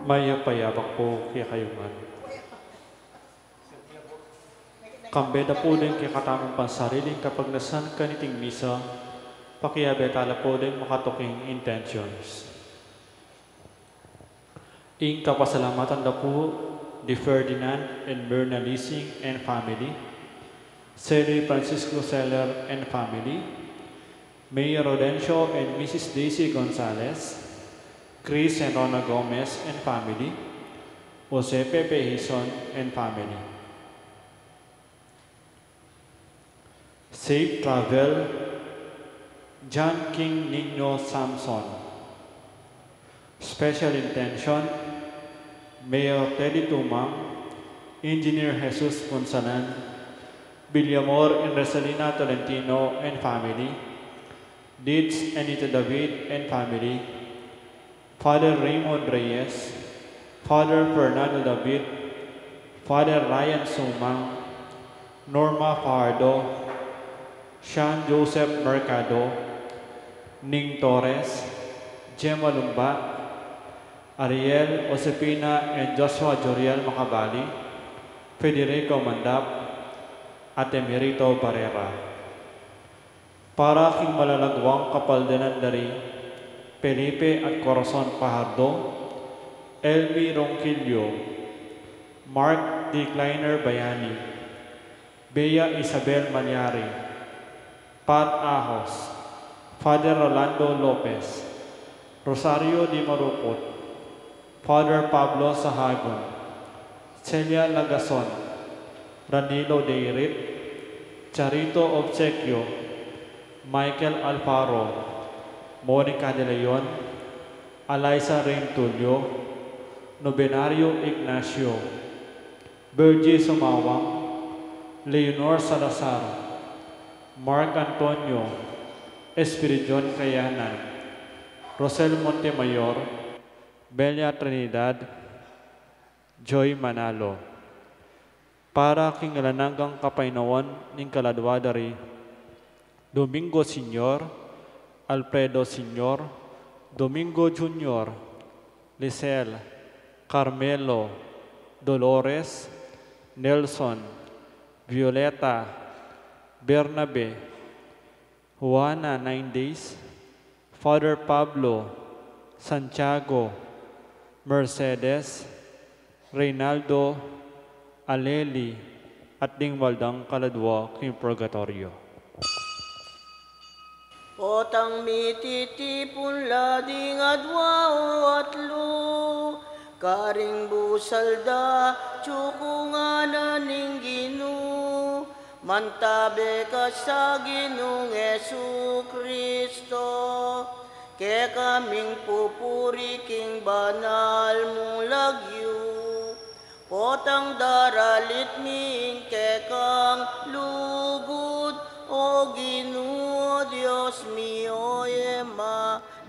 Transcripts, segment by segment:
Maya payabak po kaya kayungan. Kambeda po din kaya katamang pansariling kapag nasan kaniting misa, pakiyabetala po din makatuking intentions. Ing kapasalamatan na po di Ferdinand and Myrna Leasing and family, Seri Francisco Seller and family, Mayor Rodencio and Mrs. Daisy Gonzalez, Chris and Rona Gomez and family, Jose Pepe Hison and family. Safe travel, John King Nino Samson. Special intention, Mayor Teddy Tumang, Engineer Jesus Ponsalan, Villamor and Rosalina Tolentino and family, Dietz Anita David and family, Father Raymond Reyes, Father Fernando David, Father Ryan Sumang, Norma Fajardo, Sean Joseph Mercado, Ning Torres, Gemma Lumba, Ariel Josepina and Joshua Joriel Macabali, Federico Mandap, at Emerito Barrera. Para king malalagwang kapaldanan dari, Felipe at Corazon Pajardo, Elmi Ronquillo, Mark D. Kleiner Bayani, Bea Isabel Manyari, Pat Ahos, Father Rolando Lopez, Rosario Di Marupot, Father Pablo Sahagon, Celia Lagason, Ranilo Deirit, Charito Obsequio, Michael Alfaro, Monica De Leon, Eliza Rain Tulio, Novenario Ignacio, Bergie Sumawang, Leonor Salazar, Mark Antonio, Espiridion Kayanan, Rosel Montemayor, Belia Trinidad, Joy Manalo. Para kingalananggang kapainawan ning kaladwadari, Domingo Senior, Alfredo Senior, Domingo Junior, Lisel, Carmelo, Dolores, Nelson, Violeta, Bernabe, Juana 9 Days, Father Pablo, Santiago, Mercedes, Reynaldo, Aleli, at Dingwaldang Kaladwa king Purgatorio. Potang mititipon lading adwao atlo, karing busalda, tsukunganan ning Ginoo, mantabe ka sa Ginoong Yesu Kristo, ke kaming pupuri king banal mong lagyo, potang daralit ning ke kang lugod, o Ginoo Dios mio Emmanuel.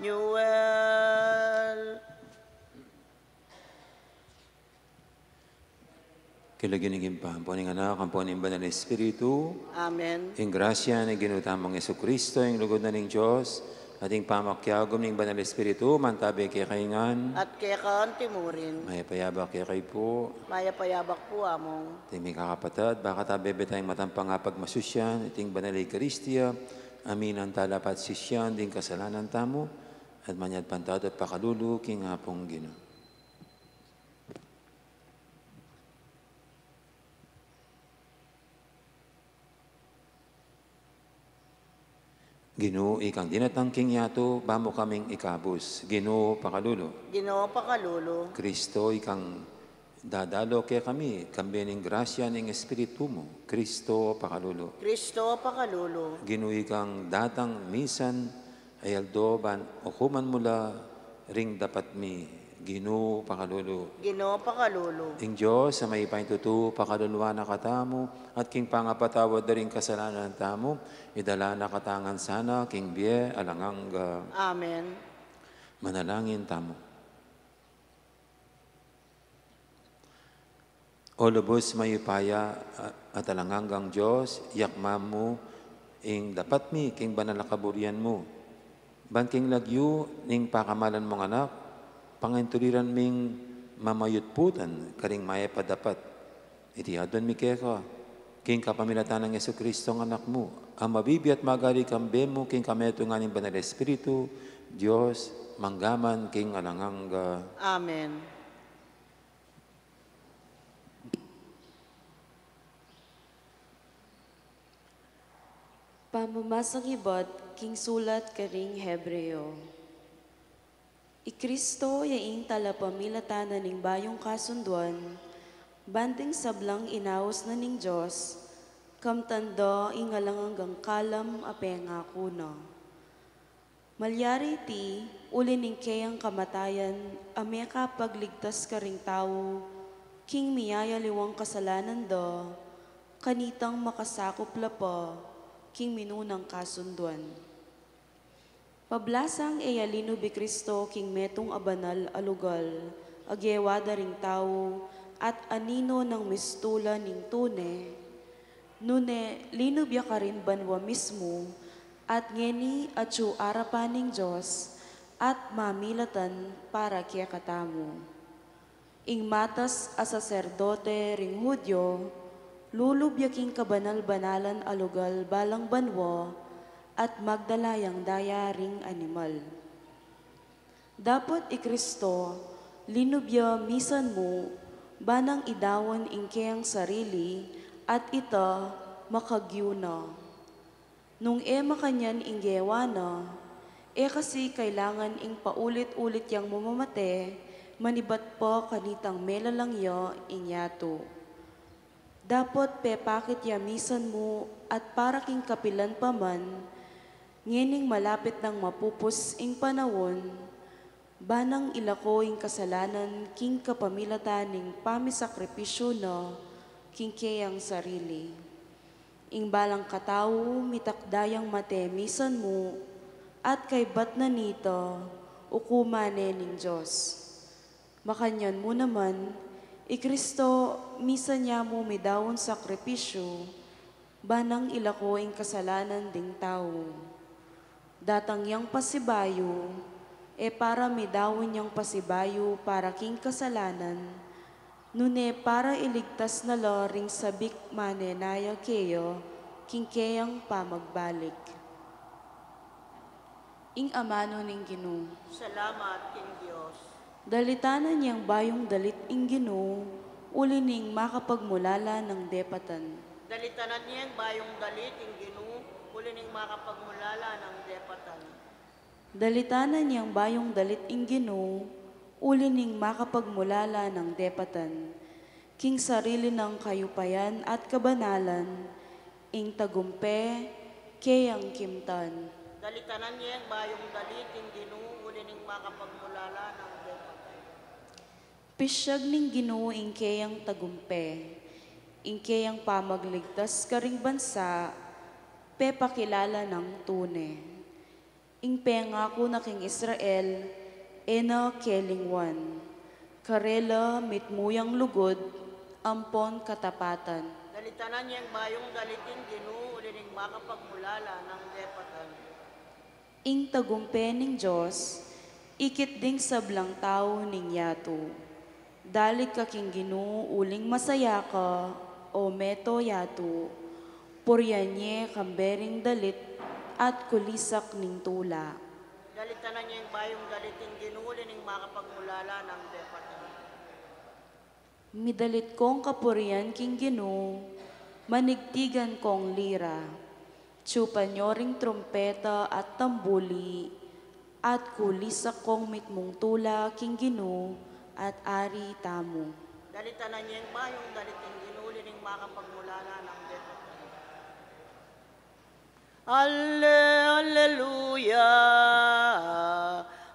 Kilaginigin pa, poning anak, ang poning banal na Espiritu. Amen. Ing grasya na ginutamang Yesu Kristo, ing lugod na ning Diyos, ating pamakyagom ning banal na Espiritu, mantabi kay kaingan. At kaya kaan timurin, May payabak kay kay po. mayapayabak po among. Timing kakapatad, baka tabi tayong matampang apag masusyan, iting banal na Eucharistia, amin ang talapat sisyan, ding kasalanan tamo, at manyad pantad at pakalulu, king hapong Ginoo. Ginoo, ikang dinatangking yato, bamo kaming ikabus. Ginoo, pakalulu. Ginoo pakalulu. Kristo, ikang dadalo kaya kami, kambining grasya ng Espiritu mo. Kristo, pakalulu. Kristo pakalulu. Ginoo, ikang datang misan, ayaldoban, okuman mula, ring dapat mi. Ginoo, pakalulu. Ginoo pakalulu. Ing Diyos, sa may paintutu, pakaluluwa na katamo, at king pangapatawad na rin kasalanan tamo, idala na katangan sana, king biye, alanganga. Amen. Manalangin tamo. O lubos mayupaya at alanganggang Diyos, yakmam mo, ing dapat mi, king banal na kaburian mo. Banking lagyu, ning pakamalan mong anak, pangintuliran ming mamayutputan, karing maya padapat. Iti adon mi keka, king kapamilatan ng Yesu Kristo ang anak mo, ang mabibi at magali kambe mo, king kameto nga ng Banal Espiritu, Diyos, manggaman, king alangangga. Amen. Pamamasang ibot, king sulat karing Hebreo. Ikristo yaing talapamilatanan ning bayong kasunduan, banding sablang inaos na ning Diyos, kamtanda ingalang hanggang kalam apenga kuna. Malyari ti, uli ning kayang kamatayan, ame kapagligtas karing tao, king miyaya liwang kasalanan da, kanitang makasakop la pa, king minunang kasunduan. Pablasang eyalino bi Kristo king metong abanal alugal, agyewada ring tao, at anino ng mistula ning tune, nune linubya ka rin banwa mismo, at ngeni at yu arapaning Diyos, at mamilatan para kaya katamo. Ing matas a saserdote ring Hudyo, lulubya king kabanal-banalan alugal balang banwa, at magdalayang daya ring animal. Dapat ikristo, linubya misan mo, banang idawan ingkayang sarili, at ita makagyuna. Nung makanyan inggewa na, kasi kailangan ing paulit-ulit yang mamamate, manibat pa kanitang melalang ya inyato. Dapat pepakit yamisan mo at para king kapilan pa man, ngening malapit ng mapupus ing panawon, banang ilako ing kasalanan king kapamilatan ning pamisakripisyo na king kayang sarili. Ing balang katao mitakdayang matemisan mo at kay bat na nito ukumane ning Diyos. Makanyan mo naman, ikristo misa niya mo midawon sakripisyo, banang ilako ing kasalanan ding tao. Datang yang pasibayo, para midawon yang pasibayo para king kasalanan, nune para iligtas na loring sabik manenaya keyo, king kayang pamagbalik. Ing amano ning Ginoo. Salamat, King Diyos. Dalitanan niyang bayong dalit ing Ginoo, uli ning makapagmulala ng depatan. Dalitanan niya ang bayong dalit, King Ginoo, uli ning makapagmulala ng depatan. Dalitanan niyang bayong dalit ing Ginoo, uli ning makapagmulala ng depatan. King sarili ng kayupayan at kabanalan, ing tagumpe, kayang kimtan. Dalitanan niya ang bayong dalit, King Ginoo, uli ning makapagmulala ng depatan. Pisyag ning Ginoo ing kayang tagumpe, ing kayang pamagligtas karing bansa, pepakilala ng tune. Ing pengako na king Israel, ena kelingwan, karela mitmuyang lugod, ampon katapatan. Dalitanan niya ang bayong dalit, King Ginoo, uli ning makapagmulala ng depatan. Ing tagumpe ning Diyos, ikit ding sablang tao ning yato. Dalik ka king Ginoo uling masaya ka, o meto yato, puryanye kambering dalit at kulisak ning tula. Dalitanan niya ang bayong dalit, King Ginoo, uli ning makapagmulala ng depatan. Midalit kong kapurian king Ginoo, manigtigan kong lira, tsupanyoring trumpeta at tambuli, at kulisak kong mitmong tula king Ginoo, at ari tamo. Dalitanan niya ang bayong dalit, King Ginoo, uli ning makapagmulala ng depatan. Alleluia,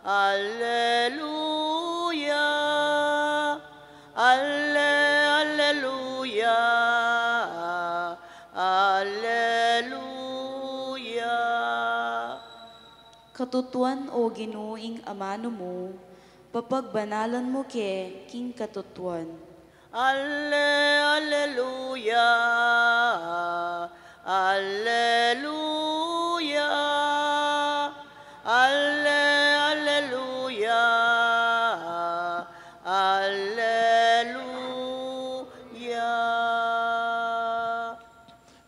alleluia, alleluia, alleluia. Katutuan o Ginooing amano mo, papagbanalan mo ke king katutuan. Alleluia, alleluia, alleluia, alleluia.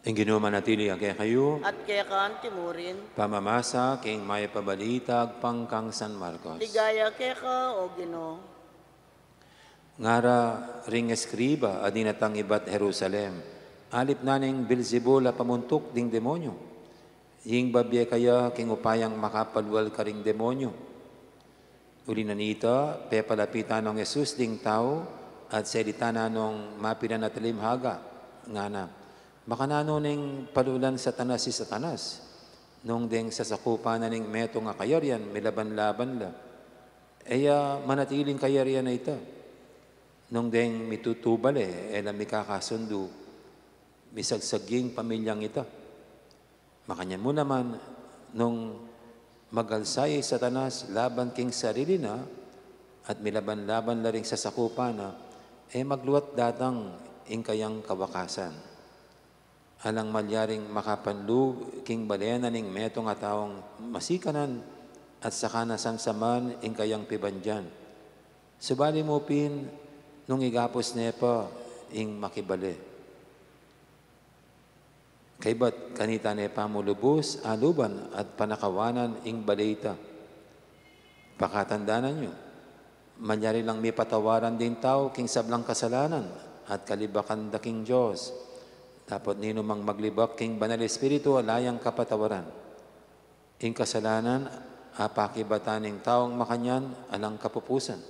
Ang Ginoo manatili kaya kayo, at kaya kaan timurin. pamamasa king may pabalitag pangkang San Marcos. Ligaya kaya ka, o Ginoo. Ngara ring eskriba adinatang ibat Jerusalem, alip naning Bilzebula pamuntok ding demonyo. Ying babye kaya king upayang makapalwal ka ring demonyo. Uli na nita, pepalapitan ng Jesus ding tao at seditana nung mapinan at limhaga. Nga na, baka nanoning palulan sa tanas si Satanas. Nung ding sasakupan na ning meto nga kayarian, may laban-laban la. Eya manatiling kayarian na ita. Nung ding mitutubal elam mi kakasundo, misagsaging pamilyang ita. Makanyan mo naman, nung magalsay Satanas laban king sarili na at milaban-laban la ring sasakupan na, magluwat datang ing kayang kawakasan. Alang malyaring makapanlu king balena ning meto nga taong masikanan at saka nasamsaman ing kayang pibandyan. Subali mo pin nung igapos nepa ing makibali. Kaybat kanita nepa mo lubos, aluban at panakawanan ing balita. Pakatandanan nyo, manyari lang may patawaran din tao king sablang kasalanan at kalibakan da king Diyos. Dapat nino mang maglibak king banal espiritu alayang kapatawaran. Ing kasalanan, apakibatan ing taong makanyan alang kapupusan.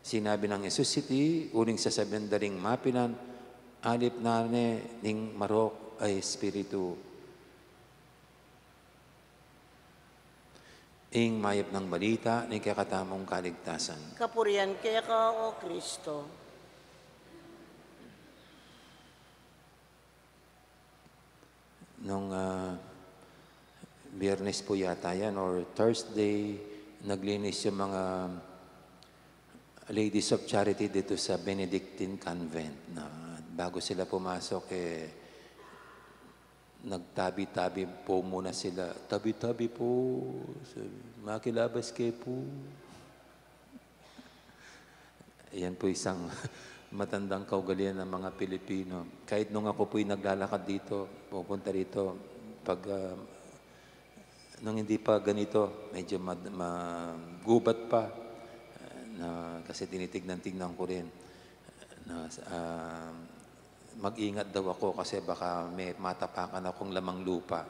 Sinabi ng Jesus City, uling sasabihan daring mapinan, alip na ning marok ay espiritu. Ing mayap ng balita ni kakatamong kaligtasan. Kapurian kaya ka, o Kristo. Nung Biyernes po yata yan or Thursday, naglinis yung mga Ladies of Charity dito sa Benedictine Convent. Na bago sila pumasok, nagtabi-tabi po muna sila. Tabi-tabi po, makilabas kayo po. Yan po isang matandang kaugalian ng mga Pilipino. Kahit nung ako po'y naglalakad dito, pupunta rito, nung hindi pa ganito, medyo magubat pa, kasi tinitignan-tignan ko rin, mag-ingat daw ako kasi baka may matapakan akong lamang lupa.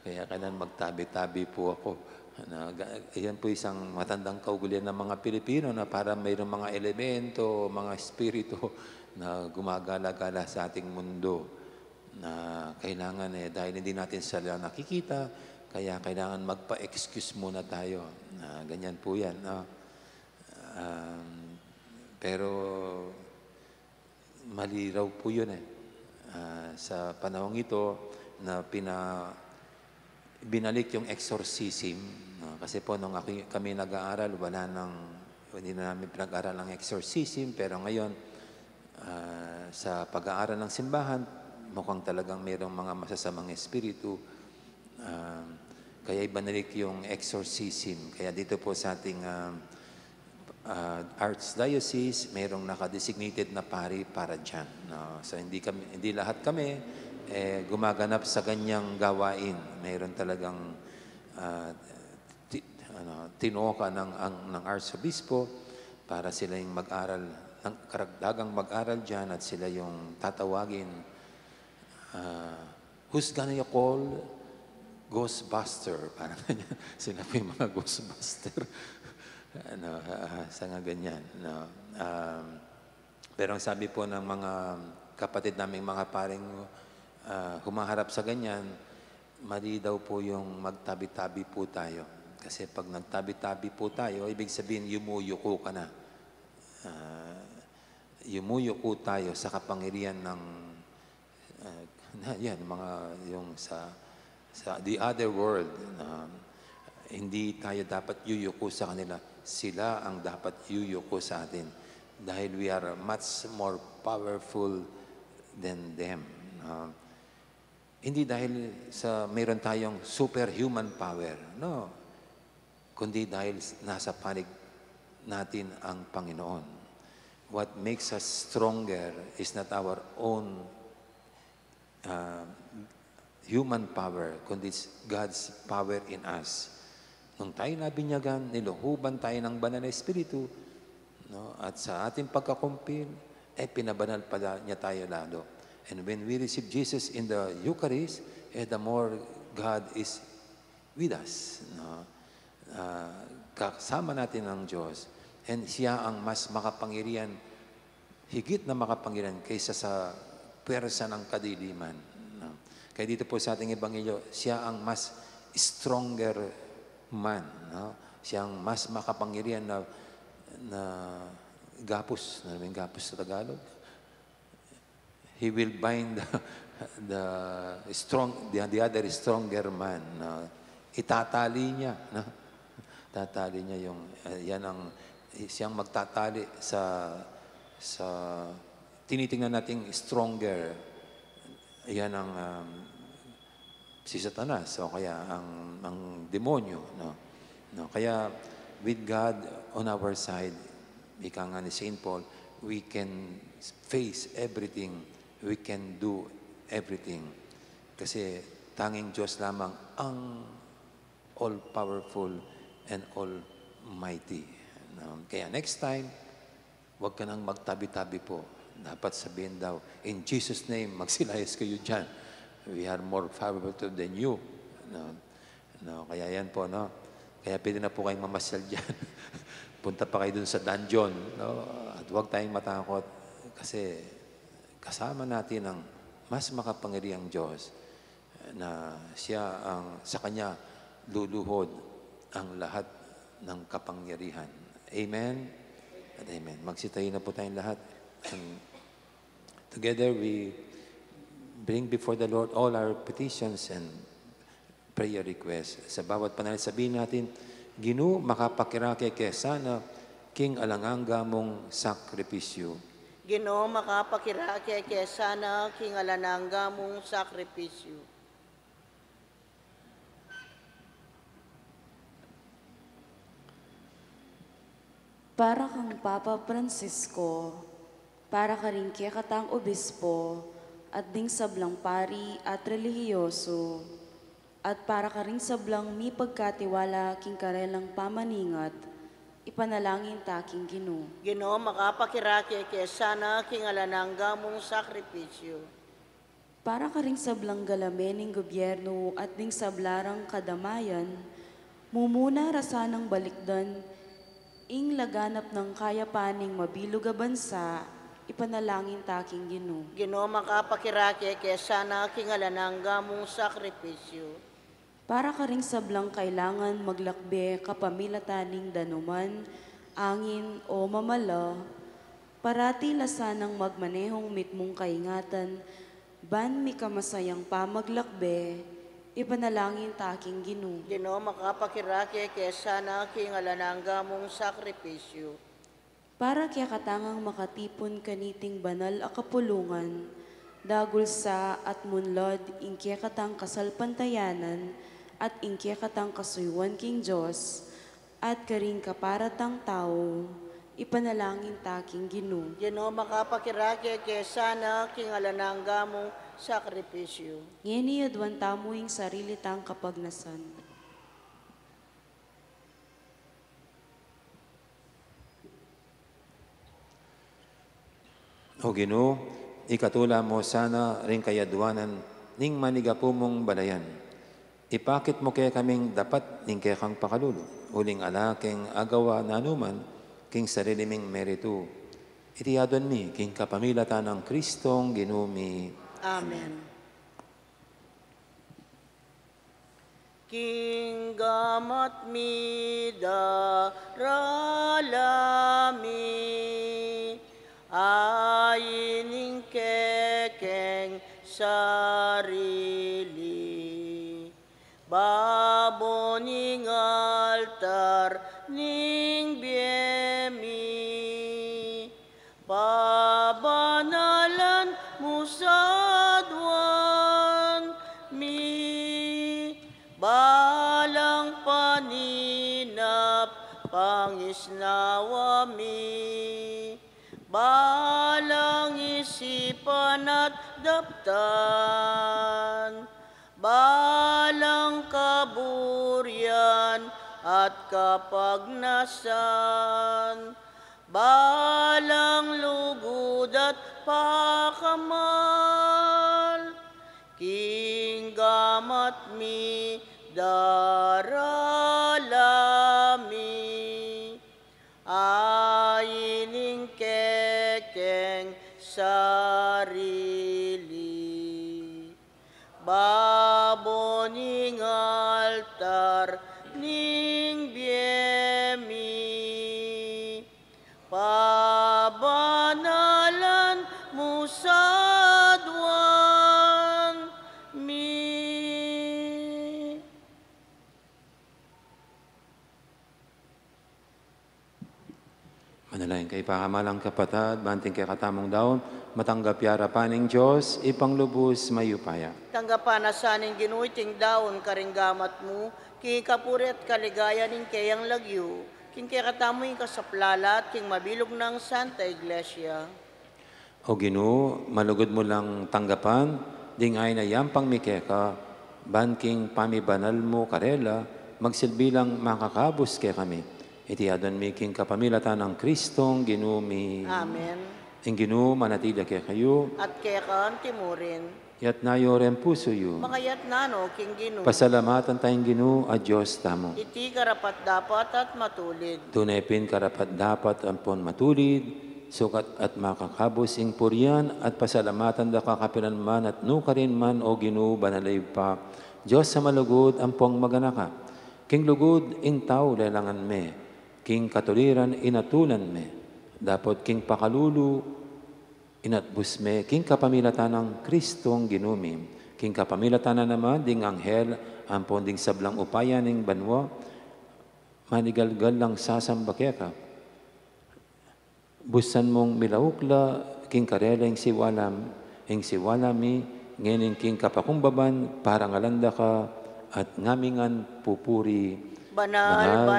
Kaya kailan magtabi-tabi po ako. Iyan po isang matandang kaugalian ng mga Pilipino na para mayroong mga elemento, mga espiritu na gumagala-gala sa ating mundo na kailangan dahil hindi natin sila nakikita, kaya kailangan magpa-excuse muna tayo. Ganyan po yan. Pero mali raw po yun sa panahong ito na binalik yung exorcism. Kasi po nung kami nag-aaral, hindi na namin pinag-aaral ng exorcism. Pero ngayon, sa pag-aaral ng simbahan, mukhang talagang mayroong mga masasamang espiritu. Kaya ibinalik yung exorcism. Kaya dito po sa ating Archdiocese, mayroong nakadesignated na pari para dyan. So hindi lahat kami gumaganap sa ganyang gawain. Mayroon talagang tinoka ng Arsobispo para sila yung mag-aral, ng karagdagang mag-aral dyan at sila yung tatawagin. Who's gonna you call? Ghostbuster. Parang ganyan. Sila po yung mga Ghostbuster. Sa nga ganyan. Pero ang sabi po ng mga kapatid naming mga paring humaharap sa ganyan, mali daw po yung magtabi-tabi po tayo. Kasi pag nagtabi-tabi po tayo, ibig sabihin yumuyuko ka na. Yumuyuko tayo sa kapangyarihan ng yung sa the other world. Hindi tayo dapat yuyuko sa kanila. Sila ang dapat yuyuko sa atin. Dahil we are much more powerful than them. Hindi dahil mayroon tayong superhuman power. No. Kundi dahil nasa panig natin ang Panginoon. what makes us stronger is not our own human power, kundi it's God's power in us. Nung tayo nabinyagan, niluhuban tayo ng banal na Espiritu, no? At sa ating pagkakumpil, pinabanal pala niya tayo lalo. And when we receive Jesus in the Eucharist, the more God is with us. No? Kasama natin ang Diyos. And siya ang mas makapangyarihan, higit na makapangyarihan kaysa sa pwersa ng kadiliman. No? Kaya dito po sa ating Ebanghelyo, siya ang mas stronger man. No? Siya ang mas makapangyarihan na gapos. Ano yung gapos sa Tagalog? He will bind the other stronger man. No? Itatali niya. No? Tatali niya yung, siyang magtatali sa tinitingnan nating stronger. Yan ang si Satanas o kaya ang demonyo. No? Kaya with God on our side, ika nga ni St. Paul, we can face everything. We can do everything. Kasi tanging Diyos lamang ang all-powerful and almighty. No? Kaya next time, huwag ka nang magtabi-tabi po. Dapat sabihin daw, in Jesus' name, magsilayas kayo dyan. We are more powerful than you. No? Kaya yan po, no? Kaya pwede na po kayong mamasyal dyan. Punta pa kayo dun sa dungeon. No? At huwag tayong matakot. Kasi kasama natin ang mas makapangyarihang Diyos na siya sa Kanya luluhod ang lahat ng kapangyarihan. Amen? At amen. Magsitayo na po tayong lahat. And together we bring before the Lord all our petitions and prayer requests. Sa bawat panalangin sabihin natin, Ginoo, makapakirake kesana, king alanganga mong sakripisyo. Ginoo, makapakirake kesana, king alananga mong sakripisyo. Para kang Papa Francisco, para ka rin kaya katang obispo, at ding sablang pari at relihiyoso, at para ka rin sablang mi pagkatiwala king karelang pamaningat, ipanalangin taking Ginoo. Ginoo, makapakirake kesana, king alananga mong sakripisyo. Para ka rin sablang galamen ng gobyerno at ding sablarang kadamayan, mumuna rasanang balikdan, ing laganap ng kayapaning mabilog a bansa, ipanalangin taking Ginoo. Ginoo, makapakirake kesana, king alananga mong sakripisyo. Para ka ring sablang kailangan maglakbe kapamilataning danuman, angin o mamala, parati lasanang magmanehong mitmong kaingatan, ban mi kamasayang pamaglakbe, ipanalangin taking Ginoo. Ginoo, makapakirake kesana, king alananga mong sakripisyo. Para kaya katangang makatipon kaniting banal a kapulungan, dagul sa at munlod ingkya katang kasalpantayanan, at ingkya katang kasuywan king Diyos, at karing kaparatang tao, ipanalangin taking Ginoo. Ginoo, makapakirake kesana, king alananga mong sakripisyo. Ngeni adwan tamo ing sarili tang kapagnasan. O Ginoo, ikatula mo sana rin kayadwanan ning manigapumong balayan. Ipakit mo kaya kaming dapat ning kaya kang pakalulo. Huling alaking agawa na anuman, king sariliming meritu. Itiyadon mi, king kapamilatan ng Kristong ginumi. Amen. King gamat mi daralami, ayining kekeng sarili. Babo ning altar ning biemi, babanalan mo sadwan mi, balang paninap pangisnawa mi, balang isipan at daptan, balang kaburian at kapagnasan, balang lugod at pakamal, kinggamat mi daralami, ayining kekeng sarili, baboning altar ning biemi, pabanalan mo sa duwan mi. Manalain kay pakamalang kapatad, banting kay katamong daon, matanggap yara paning Diyos, ipanglubos mayupaya. Tanggapan na saning ginuiting daon karinggamat mo, king kapuri at kaligaya ning kayang lagyo, king kayakatamoy kasaplala at king mabilog ng Santa Iglesia. O Ginoo, malugod mo lang tanggapan, dingay na yampang mikeka, banking pamibanal mo karela, magsilbilang makakabos kay kami. Iti adon mi king kapamilatan ng Kristong ginumi. Amen. Ang Ginoo manatili kay kayo, At kayakaan timurin, yat nayo ren puso yu. makayat nano king ginu, Pasalamatan tayong Ginoo, a Diyos tamo. iti karapat dapat at matulid. Tunay pin karapat dapat ampon matulid, sukat at makakabos ing purian at pasalamatan da kakapilan man at nukarin man o Ginoo banalay pa. Diyos sa malugod ampong maganaka. King lugod ing tao lelangan me. King katuliran inatulan me. Dapat king pakalulu inatbus me. King kapamilatan ng Kristong ginumim. King kapamilatan na naman ding anghel ampon ding sablang upayan ning banwa. Manigalgal lang sasambakeka. Busan mong milaukla, king karela ing siwalami, ngening king kapakumbaban, parang alanda ka, at ngamingan pupuri. Banal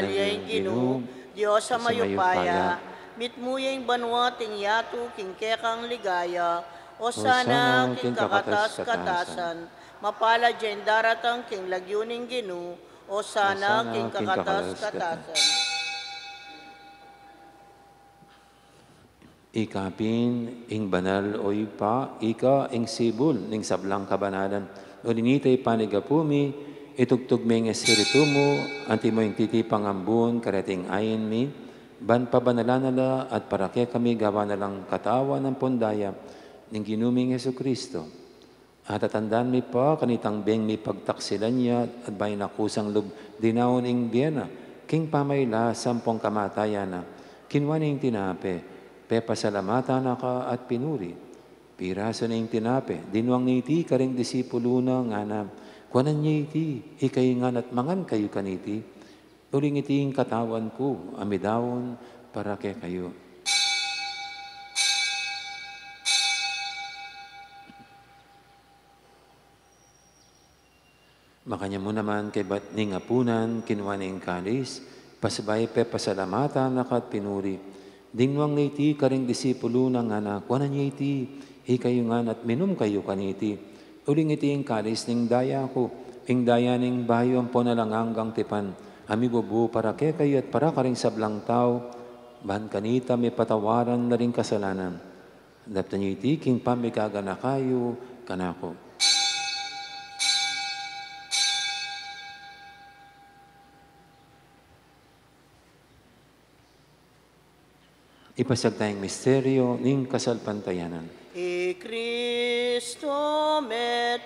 yung ginu, Diyos sa mayupaya, mitmuyang banwa ting yato, king kekang ligaya, o sana king kakatas-katasan, mapala dyan daratang king lagyuning ginu, o sana king kakatas-katasan. Ikapin, ing banal o ipa, ika, ing sibul, ning sablang kabanalan. O linitay panigapumi, itugtog may ng espiritu mo, anti mo yung titipang ambun, karating ayin mi, ban pabanalanala at para kaya kami gawa na lang katawa ng pondaya, ning ginuming Yesu Kristo. At tatandaan mi pa, kanitang beng mi pagtaksilan niya, at bayan akusang lub, dinawon ing Biena, king pamayla, sampong kamatayan na, kinwaning tinape, pepasalamatan na ka at pinuri. Piraso na yung tinape. Dinuang niti karing disipulo na nga na. Kuanan niya iti. Ikay nga at mangan kayo kaniti. Uling iti yung katawan ko. Amidawon para kay kayo. Makanya mo naman kay ba't ning apunan, kinwaning kalis, pasabay pepasalamatan na ka at pinuri. Dingwang na iti karing disipulo ng anak, kuanan niya iti, ikayo nga at minum kayo kaniti. Uling iti yung kalis ning daya ko, ing daya ning bayo ang po nalangang tipan, ami bubu para kay kayo at para karing sablang tao, ban kanita may patawaran na rin kasalanan. Dapta niya iti, king pamikaga na kayo, kanako. Ipasag tayong misteryo ning kasalpantayanan. I Cristo meteia,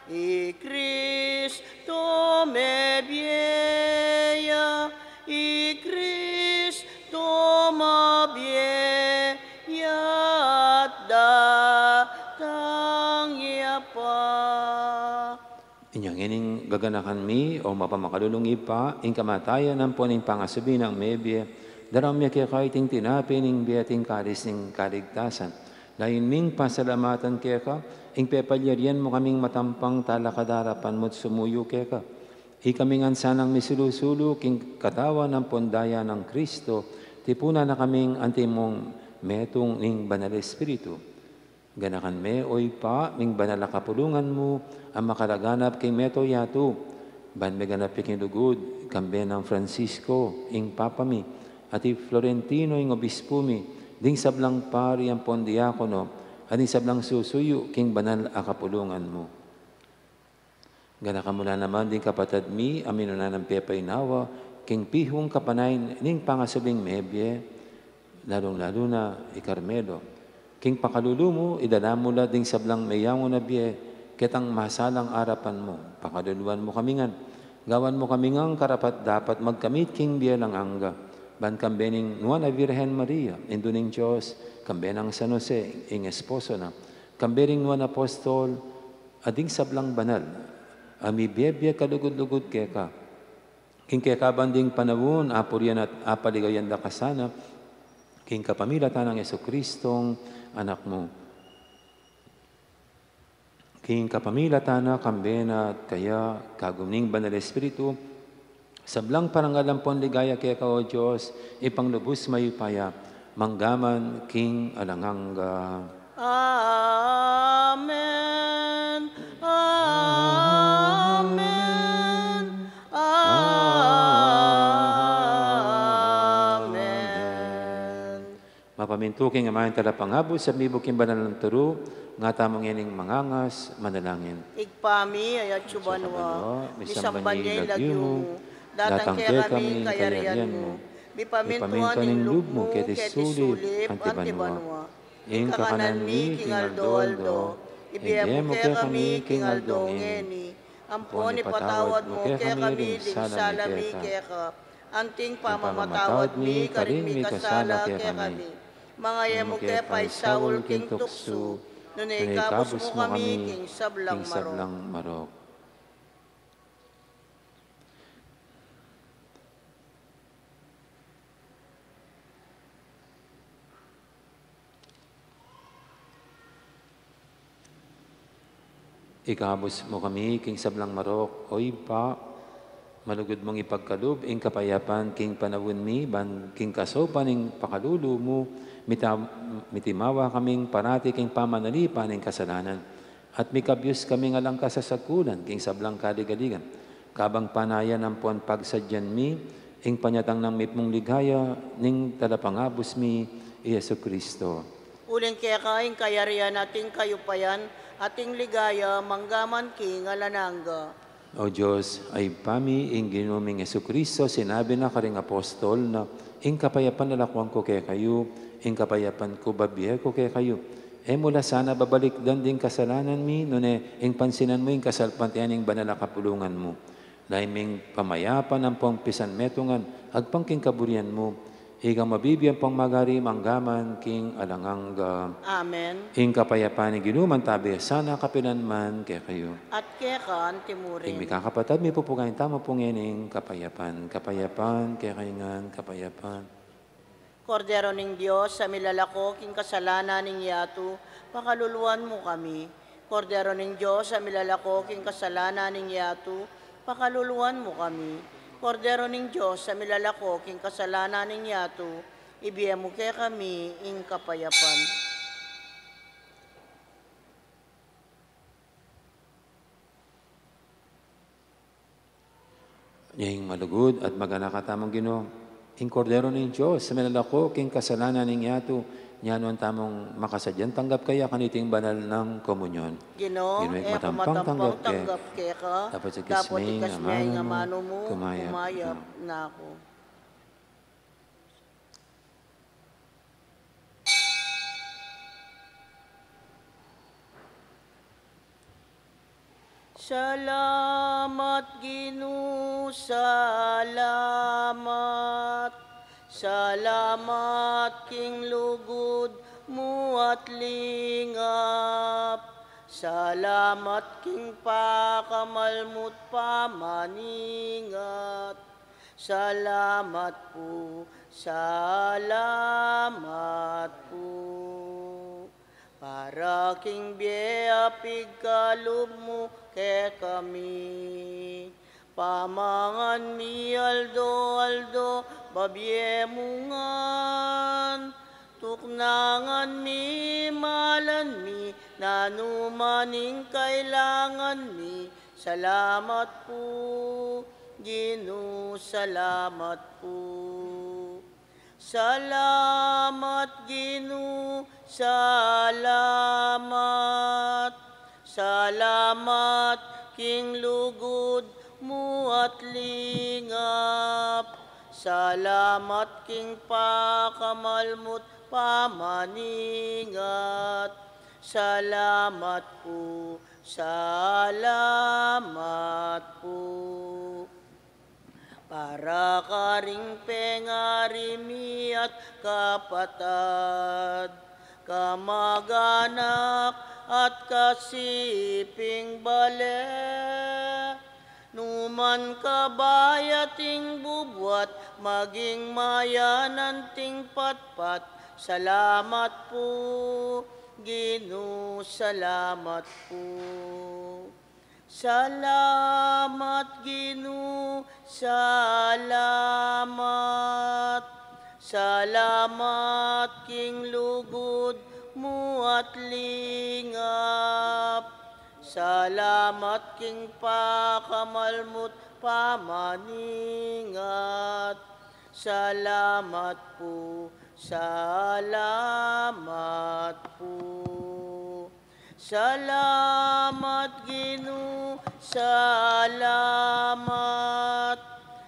I Cristo me bieia, I Cristo mabieia at datang pa. Inyang ining gaganakan mi o mapamakalulungi pa, ing kamatayan ng puning pangasubi ng mebye, daram niya kaya kahit ing tinapin ing biyating kalis ning kaligtasan. Lain ming pasalamatan kaya ka, ing pepalyarian mo kaming matampang talakadarapan mo't sumuyo kaya ka. Ikaming ansanang misilusulo, king katawa ng pondaya ng Kristo, tipuna na kaming antimong metong ning banal espiritu. Ganakan me oy pa ning banal kapulungan mo ang makalaganap king meto yato. Ban me ganap king lugod kambe ng Francisco ing papami at Florentino ing obispo mi ding sablang pari ang pondiakono at ding sablang susuyo king banal kapulungan mo. Ganakan mula naman din kapatad mi amino na ng pepay nawa king pihong kapanain ning pangasubing mebye lalong-lalo na Carmelo. King pakalulumo, idala mo la ding sablang mayaw na biye, kitang masalang arapan mo, pakaluluan mo kamingan. Gawan mo kamingang karapat dapat magkamit king biye lang angga. Ban kambening Nuana Virgen Maria, induning Diyos, kambenang San Jose, ing esposo na. Kambening Nuan Apostol, ading sablang banal, ami biye kalugod-lugod keka. King keka banding panawon, apurian at apaligayan da kasana, king kapamilatan ng Jesucristong anak mo. King kapamilatan na kambena at kaya kagumning banal espiritu, sablang parangalampon ligaya kaya ka o Diyos, ipanglubos mayupaya, manggaman king alanganga. Amen. Amen. Amen. Mapamintuking amahin talapangabo sa mibuking banal ng turu, nga tamang yaning mangangas, manalangin. Igpami ayat subanwa, misamban niya ilagyo mo, datang kaya kaya kami kayarian mo. Bipamintuan ning loob mo, kete sulip, antibanwa. Ing kakanan mi, king aldo-aldo, ibiyem mo kaya kami, king aldo ngeni. Ampon ipatawad mo kaya kami, ding salami kaya ka. Anting pamamatawad mi, karing mi kasala kaya kami. Mga yemo kaya paisawol king tukso, nunay kabos mo kami, king sablang marok. Ikabos mo kami, king sablang marok, oy pa, malugod mong ipagkalub, ing kapayapan, king panawin mi, ban king kasopan, ing pakalulu mo, mitimawa kaming parati, king pamanalipan, ing kasalanan. At mikabyos kami nga lang kasasakulan, king sablang kaligaligan. Kabang panayan ang puan pagsadyan mi, ing panyatang ng mipmong ligaya, ning talapangabos mi, Yesu Kristo. Uling kaya kaing kayarian ating kayupayan, ating ligaya, manggaman king alananga. O Diyos, ay pami ing ginuming Yesu Kristo, sinabi na karing apostol na ing kapayapan nalakwang ko kaya kayo, ing kapayapan ko babiye ko kaya kayo. E mula sana babalik dan din kasalanan mi, nune ing pansinan mo ing kasalpantian ing banal kapulungan mo. Laiming pamayapan ang pangpisan metungan, agpang king kaburian mo, ikaw mabibiyang pang magari manggaman king alanganga. Amen. Ing kapayapaan ni ginuman tabi, sana kapinanman kaya kayo. At kaya ka, antimurin. Ing mikakapatad, may pupugayin tama pong ing kapayapan. Kapayapan, kaya kaingan, kapayapan. Kordero ning Diyos, sa milalako, king kasalanan ning yatu, pakaluluan mo kami. Kordero ning Diyos, sa milalako, king kasalanan ning yatu, pakaluluan mo kami. Kordero ning Diyos, sa milalako, king kasalanan ning yatu, ibiyem mo kaya kami, ing kapayapan. Ing malugod at maganakatamang Ginoo. Ing kordero ning Diyos, sa milalako, king kasalanan ning yatu, nyano ang tamong makasadyan, tanggap kaya kaniting banal ng komunyon. Ginoo, matampang tanggap kaya ka, dapat ikasmay nga mano mo, kumayap na ako. Salamat Ginoo, salamat. Salamat king lugod mo at lingap. Salamat king pakamalmut pamaningat. Salamat po, salamat po. Para king biya pigkalub mo ke kami. Pamangan mi aldo babyemungan, tuknangan mi, malan mi, nanumaning kailangan mi, salamat po, Ginoo, salamat po. Salamat, Ginoo, salamat. Salamat, King lugod mo at lingap. Salamat, King pakamalmot pamaningat. Salamat po, salamat po. Para ka ring pengarimi at kapatad, kamag-anak at kasiping bale. Numan kabayating bubuat, maging mayanan ting patpat, salamat po, Ginoo, salamat po. Salamat, Ginoo, salamat. Salamat, King lugod mo at lingap. Salamat, King pakamalmot pamaningat. Salamat po, salamat po. Salamat, Ginoo, salamat.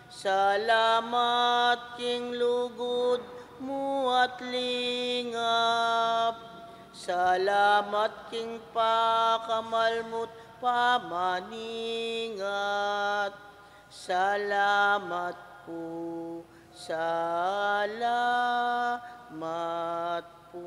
Salamat, King lugod mo at lingap. Salamat, King pakamalmot pamaningat. Salamat po, salamat po.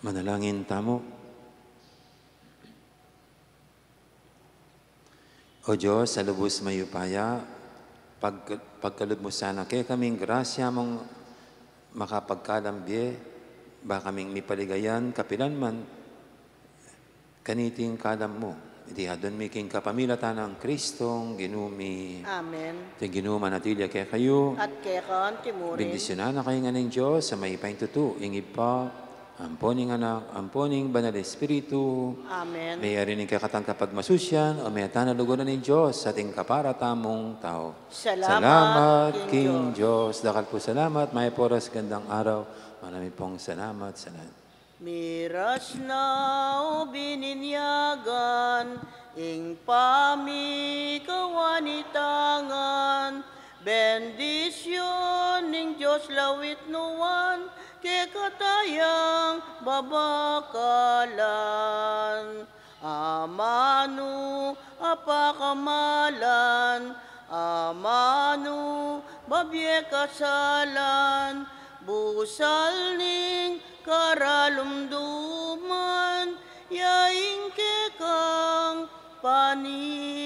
Manalangin tamo. O Diyos, sa lubos mayupaya, pagkalod mo sana kaya kaming grasya mong makapagkalambye, ba kaming mipaligayan, kapilan man, kaniting kalam mo. Iti hadon mi king kapamilatan ng Kristong ginumi. Amen. Iti ginuma natilya kaya kayo. At kaya kaan timurin. Bendisyonan na kayo nga ng Diyos sa may paintutu, ingib pa, amponing anak, amponing banal Espiritu. Amen. May rin kakatang kapag masusyan, o may tanalugunan ng Diyos sa ating kaparatamong tao. Salamat, King Diyos. Dakal po salamat, may poras gandang araw. Marami pong salamat sa lahat. Miras na o bininyagan, ing pamikawanitangan, bendisyon ning Diyos lawit nuwan, ke katayang babakalan. Amanu apakamalan, amanu babye kasalan, busal ning karalumduman, yaing kekang pani